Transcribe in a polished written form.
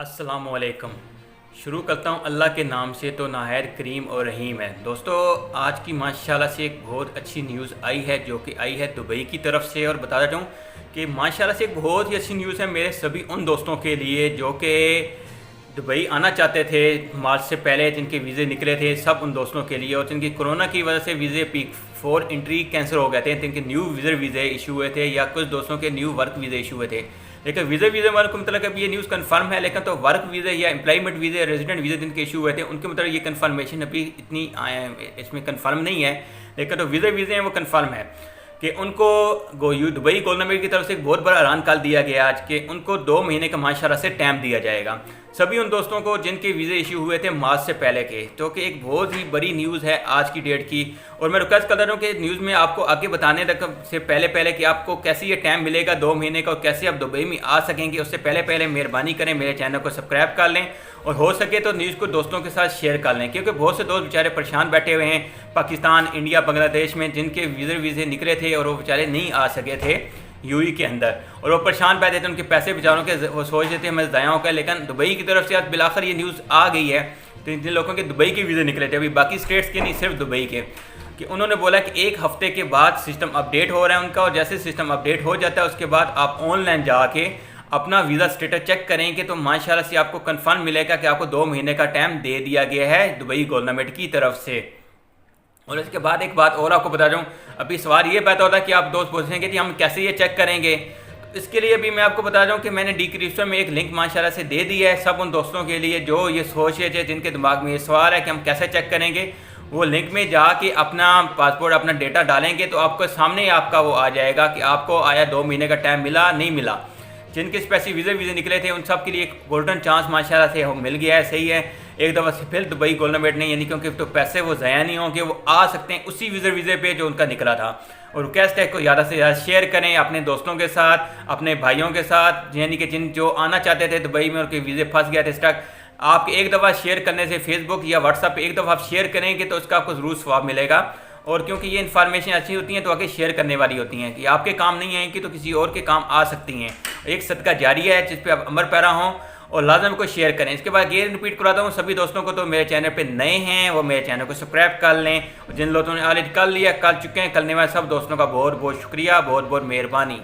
अस्सलामुअलैकुम। शुरू करता हूँ अल्लाह के नाम से, तो नाहर करीम और रहीम है। दोस्तों, आज की माशाल्लाह से एक बहुत अच्छी न्यूज़ आई है जो कि आई है दुबई की तरफ से, और बता देता हूँ कि माशाल्लाह से एक बहुत ही अच्छी न्यूज़ है मेरे सभी उन दोस्तों के लिए जो कि दुबई आना चाहते थे मार्च से पहले, जिनके वीज़े निकले थे, सब उन दोस्तों के लिए, और जिनकी कोरोना की वजह से वीज़े पीक 4 एंट्री कैंसिल हो गए थे, जिनके न्यू वीज़े इशू हुए थे, या कुछ दोस्तों के न्यू वर्क वीज़े इशू हुए थे। लेकिन वीज़े वालों को मतलब अब ये न्यूज़ कंफर्म है, लेकिन तो वर्क वीज़े या एम्प्लॉयमेंट वीज़े, रेजिडेंट वीज़े जिनके इशू हुए थे, उनके मतलब ये कंफर्मेशन अभी इतनी इसमें कंफर्म नहीं है। लेकिन तो वीज़े हैं वो कंफर्म है कि उनको दुबई गवर्नमेंट की तरफ से एक बहुत बड़ा ऐलान कर दिया गया आज कि उनको 2 महीने का माशाल्लाह से टाइम दिया जाएगा सभी उन दोस्तों को जिनके वीज़े इशू हुए थे मार्च से पहले के, जो कि एक बहुत ही बड़ी न्यूज़ है आज की डेट की। और मैं रिक्वेस्ट कर रहा हूँ कि न्यूज़ में आपको आगे बताने तक से पहले कि आपको कैसे ये टाइम मिलेगा 2 महीने का, और कैसे आप दुबई में आ सकेंगे, उससे पहले मेहरबानी करें मेरे चैनल को सब्सक्राइब कर लें, और हो सके तो न्यूज़ को दोस्तों के साथ शेयर कर लें, क्योंकि बहुत से दोस्त बेचारे परेशान बैठे हुए हैं पाकिस्तान, इंडिया, बांग्लादेश में, जिनके वीज़े निकले थे और वो बेचारे नहीं आ सके थे यूएई के अंदर, और वो परेशान बैठे थे, उनके पैसे बेचारों के वो सोच रहे थे हमें ज़ाया होगा। लेकिन दुबई की तरफ से आज बिलाखिर ये न्यूज़ आ गई है, तो जिन लोगों के दुबई के वीज़े निकले थे, अभी बाकी स्टेट्स के नहीं, सिर्फ दुबई के, कि उन्होंने बोला कि 1 हफ्ते के बाद सिस्टम अपडेट हो रहा है उनका, और जैसे सिस्टम अपडेट हो जाता है उसके बाद आप ऑनलाइन जाके अपना वीज़ा स्टेटस चेक करेंगे, तो माशाल्लाह से आपको कंफर्म मिलेगा कि आपको 2 महीने का टाइम दे दिया गया है दुबई गवर्नमेंट की तरफ से। और इसके बाद एक बात और आपको बता दूँ, अभी सवाल ये पैदा होता है कि आप दोस्त पूछेंगे कि हम कैसे ये चेक करेंगे, तो इसके लिए अभी मैं आपको बता दूँ कि मैंने डिस्क्रिप्शन में एक लिंक माशाल्लाह से दे दिया है सब उन दोस्तों के लिए जो ये सोच रहे थे, जिनके दिमाग में ये सवाल है कि हम कैसे चेक करेंगे। वो लिंक में जाके अपना पासपोर्ट, अपना डेटा डालेंगे तो आपको सामने ही आपका वो आ जाएगा कि आपको आया 2 महीने का टाइम मिला नहीं मिला। जिनके स्पेशल वीज़े निकले थे उन सब के लिए एक गोल्डन चांस माशाल्लाह से मिल गया है। सही है, एक दफ़ा से फिर दुबई गवर्नमेंट ने, यानी क्योंकि तो पैसे वो ज़ाया नहीं होंगे, वो आ सकते हैं उसी वीज़े पे जो उनका निकला था। और रिक्वेस्ट है को ज़्यादा से ज़्यादा शेयर करें अपने दोस्तों के साथ, अपने भाइयों के साथ, यानी कि जो आना चाहते थे दुबई में, उनके वीज़े फंस गए थे स्टक। आप एक दफ़ा शेयर करने से फेसबुक या व्हाट्सअप पे एक दफ़ा आप शेयर करेंगे तो उसका आपको ज़रूर स्वाब मिलेगा। और क्योंकि ये इन्फॉर्मेशन अच्छी होती हैं तो आगे शेयर करने वाली होती हैं, कि आपके काम नहीं आएंगी तो किसी और के काम आ सकती हैं। एक सदका जारिया है जिस पे आप अमर पैरा हों, और लाजम को शेयर करें। इसके बाद ये रिपीट कराता हूँ सभी दोस्तों को, तो मेरे चैनल पे नए हैं वो मेरे चैनल को सब्सक्राइब कर लें, और जिन लोगों ने ऑलरेडी कर लिया, कर चुके हैं, करने वाले सब दोस्तों का बहुत बहुत शुक्रिया, बहुत बहुत मेहरबानी।